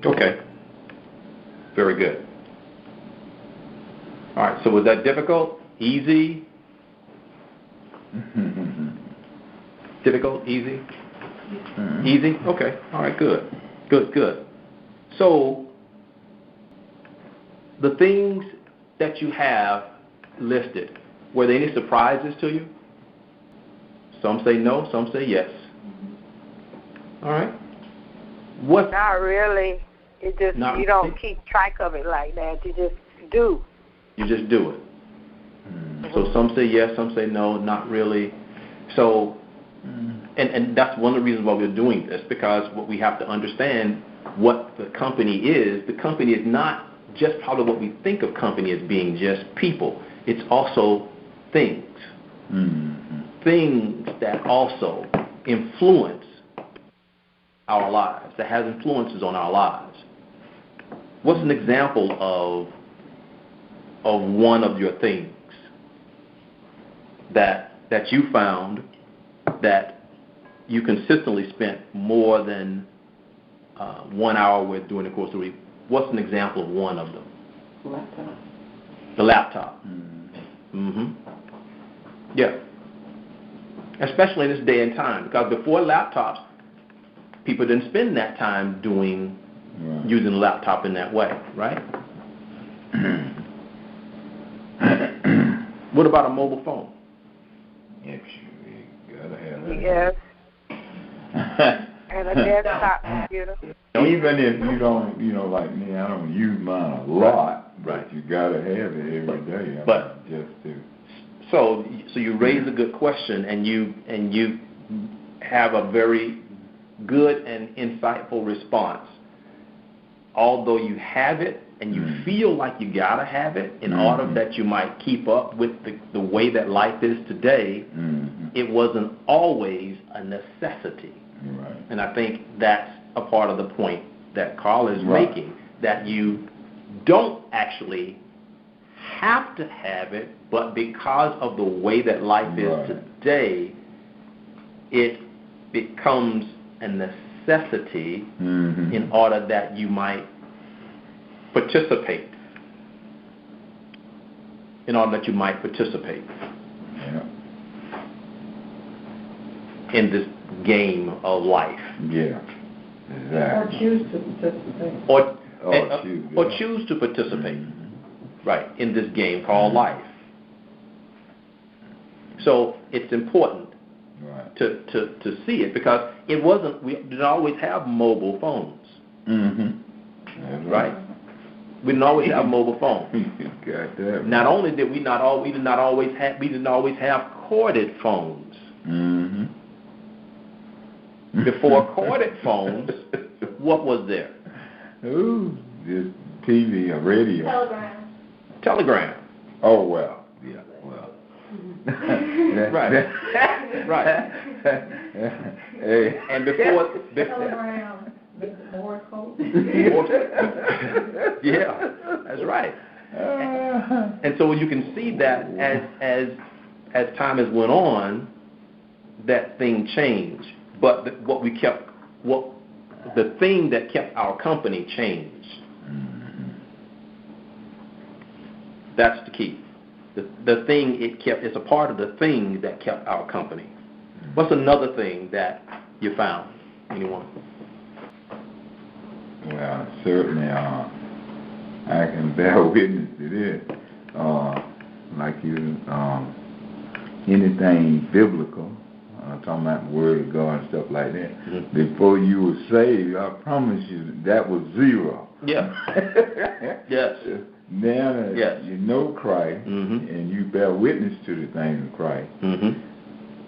Okay. Very good. All right. So was that difficult? Easy? Difficult? Easy? Easy? Okay. All right. Good. Good. So the things that you have listed, were there any surprises to you? Some say no, some say yes. All right. What? Not really. It just you don't keep track of it like that. You just do. You just do it. So some say yes, some say no, not really. So, and that's one of the reasons why we're doing this, because what we have to understand what the company is. The company is not just part of what we think of company as being just people. It's also things. Things that also influence our lives, that has influences on our lives. What's an example of one of your things that you found that you consistently spent more than 1 hour with during the course of the week? What's an example of one of them? Laptop. The laptop. Yeah. Especially in this day and time, because before laptops, people didn't spend that time using the laptop in that way, right? What about a mobile phone? Yes, you gotta have that. Yes. And a desktop computer. Even if you don't, like me, I don't use mine a lot, Right. but you gotta have it every day. But just to. So you raise a good question, and you have a very good and insightful response. Although you have it and you feel like you gotta have it in order that you might keep up with the way that life is today, it wasn't always a necessity. Right. And I think that's a part of the point that Carl is making, that you don't actually have to have it, but because of the way that life is today, it becomes a necessity in order that you might participate. In this game of life. Yeah, exactly. Or choose to participate. Or choose to participate, right, in this game called life. So it's important to see it, because we didn't always have mobile phones. Right? We didn't always have mobile phones. Got that. Not only did we didn't always have corded phones. Before corded phones, what was there? Ooh, just TV or radio. Telegram. Oh, well. Yeah, well. Right. Hey. And before Telegram, Morse code. Yeah, that's right. And so you can see that as time has went on, that thing changed. But the thing that kept our company changed. That's the key. The thing it's a part of the thing that kept our company. What's another thing that you found? Anyone? Well, certainly, I can bear witness to this. Anything biblical, talking about the Word of God and stuff like that. Before you were saved, I promise you that was zero. Yeah. Yes. Now that you know Christ and you bear witness to the things of Christ,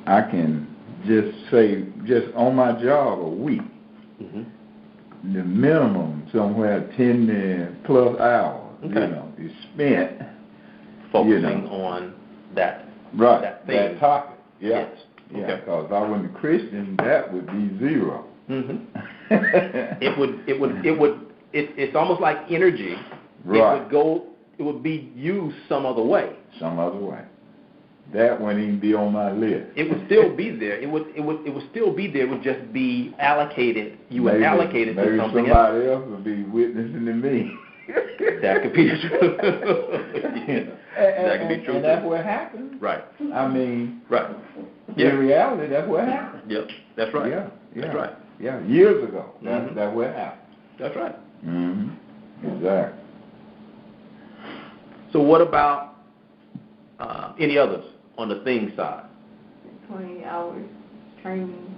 I can just say, just on my job a week, the minimum somewhere 10 plus hours, is spent focusing on that. That thing. That topic. Yes. Yeah, because if I wasn't a Christian, that would be zero. It's almost like energy. Right. It would be used some other way. Some other way. that wouldn't even be on my list. It would still be there. It would still be there. It would just be allocated. You would allocate it to something else. Maybe somebody else would be witnessing to me. That could be true. That could be true. And that's what happened. Right. I mean, right. In reality, that's what happened. Yep. That's right. Yeah. That's right. Yeah. Years ago, that's what happened. That's right. Exactly. So what about any others on the thing side? 20 hours training.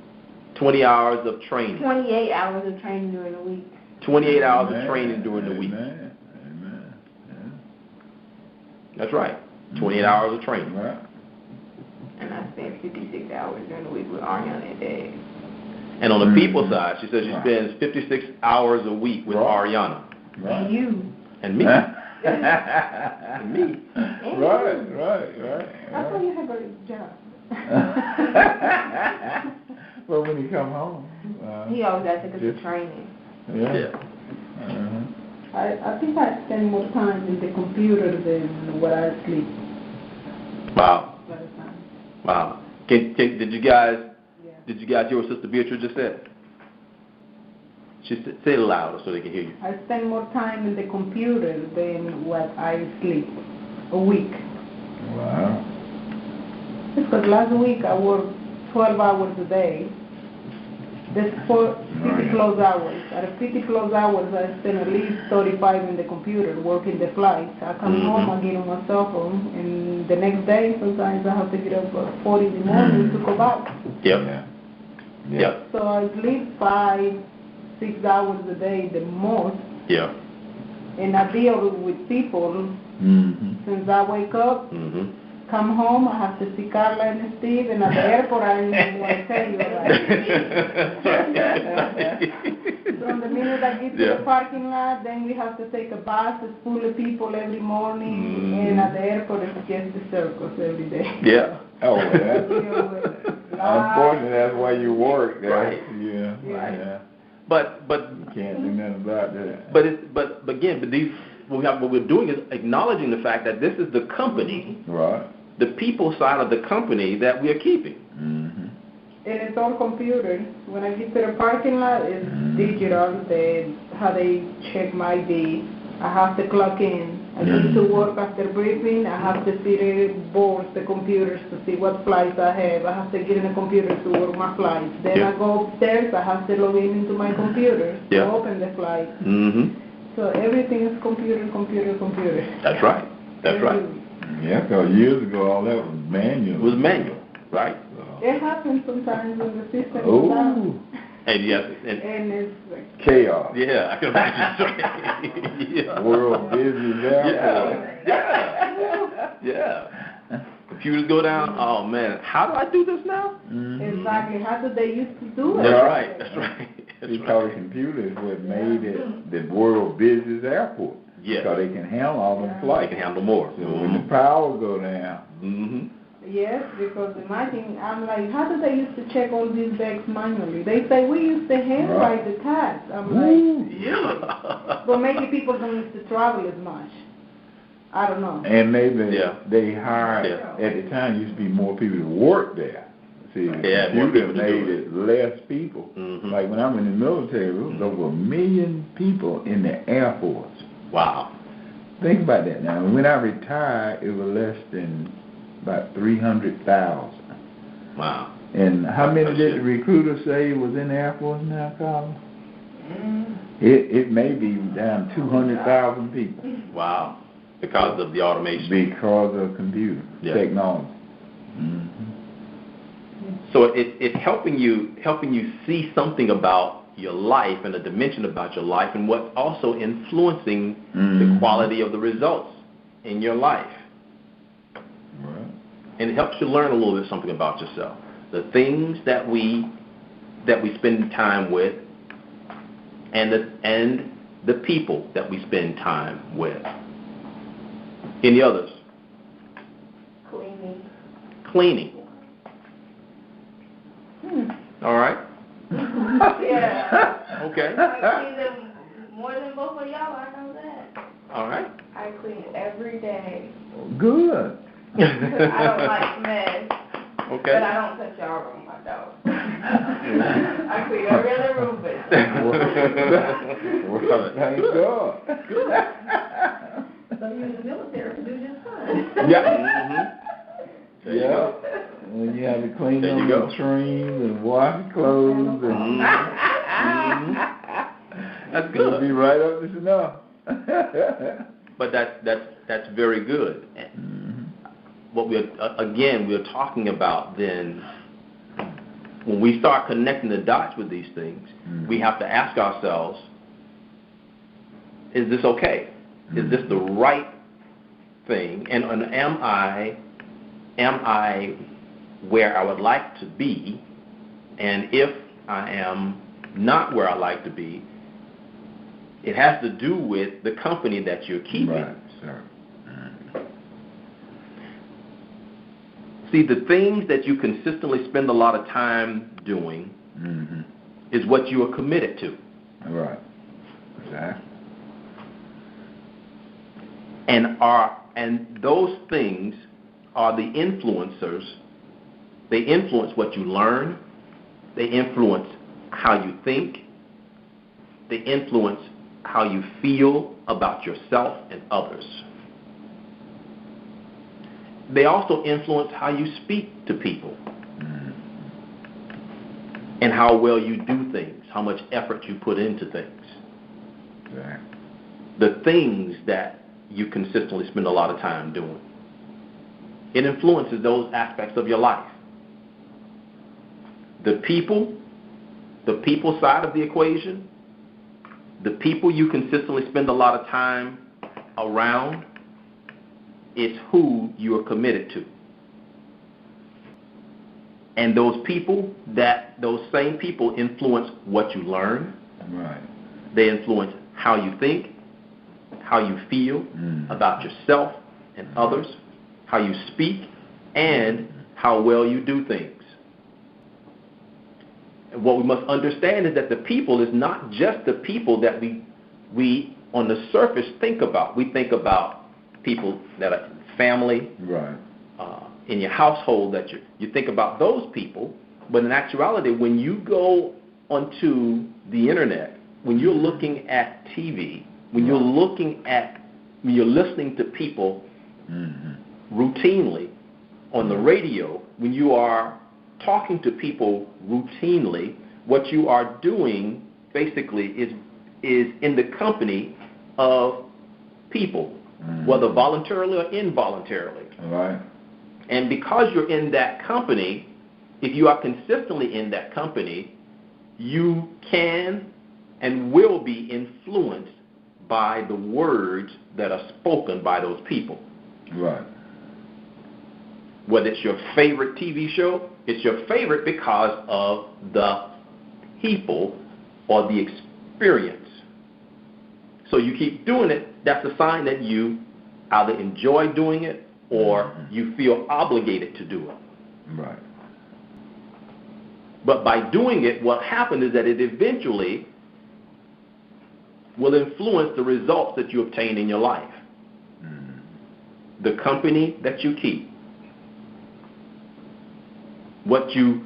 20 hours of training. 28 hours of training during the week. 28 hours of training during the week. Amen. Yeah. That's right. 28 hours of training. Right. And I spend 56 hours during the week with Ariana and Dad. And on the people side, she says she spends 56 hours a week with Ariana. Right. And you. And me. And me. Right. I thought you had a job. Well, when he come home. He always has to go to training. Yeah. I think I spend more time in the computer than what I sleep. Wow. By the time. Wow. Did you guys hear what Sister Beatrice just said? She said, say it louder so they can hear you. I spend more time in the computer than what I sleep a week. Wow. It's because last week I worked 12 hours a day. That's 50 plus hours. Out of 50 plus hours, I spend at least 35 in the computer working the flights. I come home, I get on my cell phone, and the next day, sometimes I have to get up at 4 in the morning to go back. Yep. So I sleep 5-6 hours a day the most. Yeah. And I deal with people since I wake up. Come home, I have to see Carla and Steve, and at the airport, I don't even want to tell you about it. So the minute I get to the parking lot, then we have to take a bus. It's full of people every morning, and at the airport, it's just a circus every day. Yeah. Oh, yeah. Unfortunately, that's why you work. Right. Yeah. Right. But you can't do nothing about that. But these what we're doing is acknowledging the fact that this is the company. Right. The people side of the company that we are keeping. And it's all computer. When I get to the parking lot, it's digital. How they check my ID. I have to clock in. I go to work after briefing. I have to see the boards, the computers, to see what flights I have. I have to get in the computer to work my flights. Then I go upstairs. I have to log in into my computer to open the flight. So everything is computer. That's right. That's right. Yeah, because years ago all that was manual. It was manual, right? It happens sometimes when the system is down. And and it's like chaos. Yeah, I can imagine. World busy there. Yeah. Computers go down. Oh man, how do I do this now? Exactly. How did they used to do it? That's right. That's right. Because the computer is what made it the world busiest airport. Yeah. Because they can handle all them flights. They can handle more. So when the power go down. Yes, because imagine, I'm like, how do they used to check all these bags manually? They say, we used to handwrite the tags. I'm like, but maybe people don't used to travel as much. I don't know. And maybe they hired, at the time, used to be more people to work there. See, the computer made it less people. Like when I was in the military, there was over 1 million people in the Air Force. Wow. Think about that now. When I retired, it was less than about 300,000. Wow. And how many did the recruiter say was in the Air Force now, Carla? It may be down 200,000 people. Wow. Because of the automation. Because of computer technology. So it's helping you see something about your life and a dimension about your life and what's also influencing the quality of the results in your life. Right. And it helps you learn a little bit something about yourself. The things that we spend time with and the people that we spend time with. Any others? Cleaning. All right. Yeah. Okay. I clean them more than both of y'all. I know that. All right. I clean every day. Good. I don't like mess. Okay. But I don't touch y'all room, my dog. I clean every other room, but. Well, thank God. Good. So you in the military, do just fine. Yeah. Mm-hmm. Yeah. When you have to clean the latrines and wash clothes and that's good. You'll be right up to snuff. But that's very good. What we're talking about then, when we start connecting the dots with these things, we have to ask ourselves, is this okay? Is this the right thing? And am I where I would like to be? And if I am not where I like to be, it has to do with the company that you're keeping. Right, sir. See, the things that you consistently spend a lot of time doing is what you are committed to. Right. Exactly. And those things are the influencers. They influence what you learn. They influence how you think. They influence how you feel about yourself and others. They also influence how you speak to people and how well you do things, how much effort you put into things. Right. The things that you consistently spend a lot of time doing. It influences those aspects of your life. The people side of the equation, the people you consistently spend a lot of time around, is who you are committed to. And those same people influence what you learn. Right. They influence how you think, how you feel about yourself and others, how you speak, and how well you do things. And what we must understand is that the people is not just the people that we on the surface think about. We think about people that are family, right, in your household, that you think about those people. But in actuality, when you go onto the internet, when you're looking at TV, when you're listening to people routinely on the radio, when you are talking to people routinely, what you are doing basically is in the company of people, whether voluntarily or involuntarily. Right. And because you're in that company, if you are consistently in that company, you can and will be influenced by the words that are spoken by those people. Right. Whether it's your favorite TV show, it's your favorite because of the people or the experience. So you keep doing it, that's a sign that you either enjoy doing it or you feel obligated to do it. Right. But by doing it, what happens is that it eventually will influence the results that you obtain in your life. The company that you keep. What you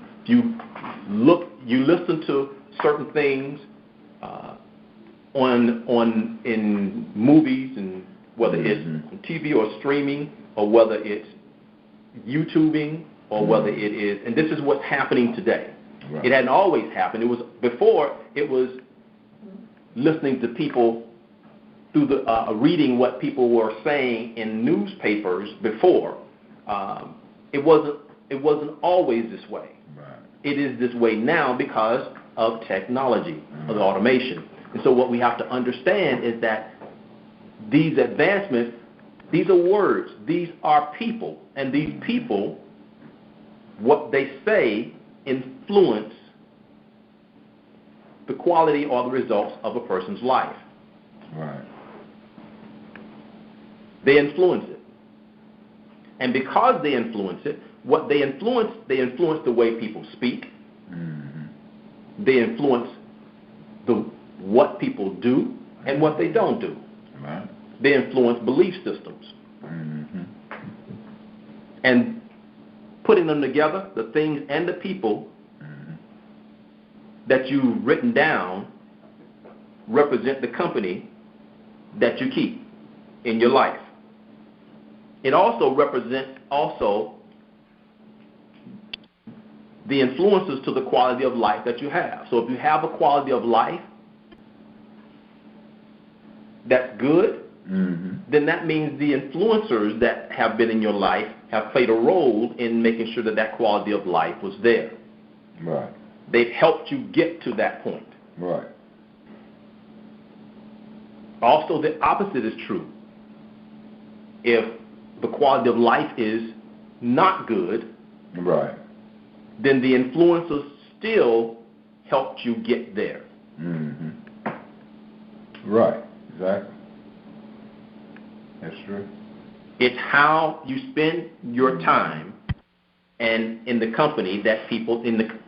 listen to certain things in movies, and whether it's on TV or streaming, or whether it's YouTubing, or whether it is, and this is what's happening today. Right. It hadn't always happened. It was before. It was listening to people through the reading what people were saying in newspapers before. It wasn't always this way. Right. It is this way now because of technology, of automation. And so what we have to understand is that these advancements, these are words, these are people, and these people, what they say influence the quality or the results of a person's life. Right. They influence it. And because they influence it, what they influence the way people speak. They influence what people do and what they don't do. Right. They influence belief systems. And putting them together, the things and the people that you've written down represent the company that you keep in your life. It also represents the influences to the quality of life that you have. So if you have a quality of life that's good, then that means the influencers that have been in your life have played a role in making sure that that quality of life was there. Right. They've helped you get to that point. Right. Also, the opposite is true. If the quality of life is not good, right, then the influencers still helped you get there. Right, exactly. That's true. It's how you spend your time and in the company that people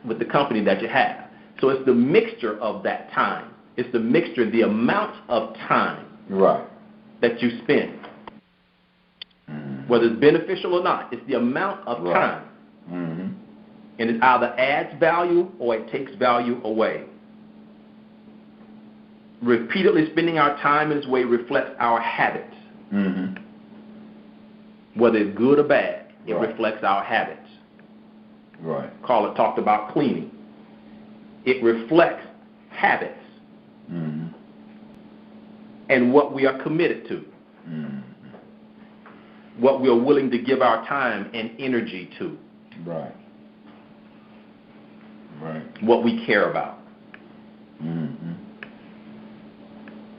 with the company that you have. So it's the mixture of that time. It's the mixture, the amount of time right. that you spend. Whether it's beneficial or not, it's the amount of time. And it either adds value or it takes value away. Repeatedly spending our time in this way reflects our habits. Whether it's good or bad, it reflects our habits. Right. Carla talked about cleaning. It reflects habits and what we are committed to, what we are willing to give our time and energy to, right, what we care about,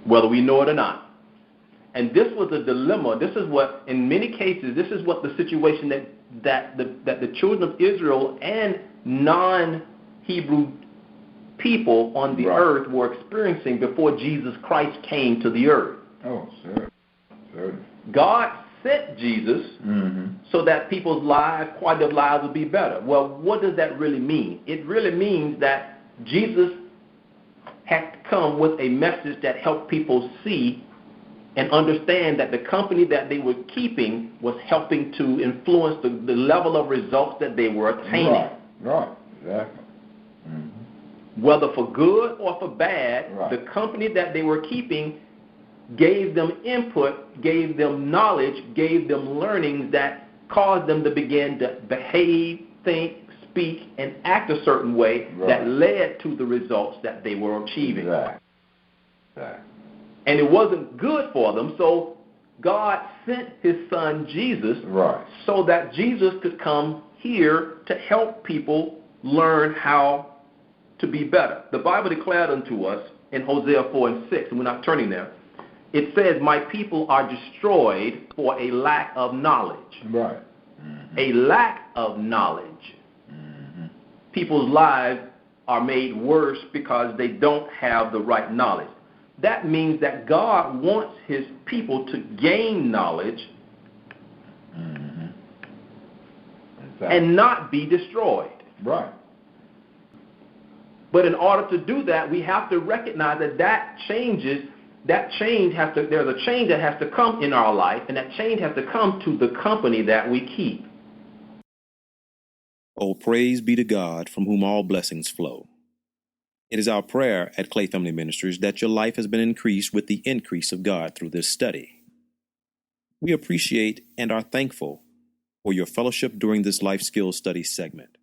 whether we know it or not. And this was a dilemma. This is what, in many cases, this is what the situation that the children of Israel and non-Hebrew people on the earth were experiencing before Jesus Christ came to the earth. Oh, sure. God sent Jesus so that people's lives, quality of lives, would be better. Well, what does that really mean? It really means that Jesus had to come with a message that helped people see and understand that the company that they were keeping was helping to influence the level of results that they were attaining. Right, exactly. Whether for good or for bad, the company that they were keeping gave them input, gave them knowledge, gave them learnings that caused them to begin to behave, think, speak, and act a certain way that led to the results that they were achieving. Exactly. And it wasn't good for them, so God sent his son Jesus so that Jesus could come here to help people learn how to be better. The Bible declared unto us in Hosea 4:6, and we're not turning there, it says, my people are destroyed for a lack of knowledge. Right. A lack of knowledge. People's lives are made worse because they don't have the right knowledge. That means that God wants his people to gain knowledge and not be destroyed. Right. But in order to do that, we have to recognize that there's a change that has to come in our life, and that change has to come to the company that we keep. Oh, praise be to God, from whom all blessings flow. It is our prayer at Clay Family Ministries that your life has been increased with the increase of God through this study. We appreciate and are thankful for your fellowship during this life skills study segment.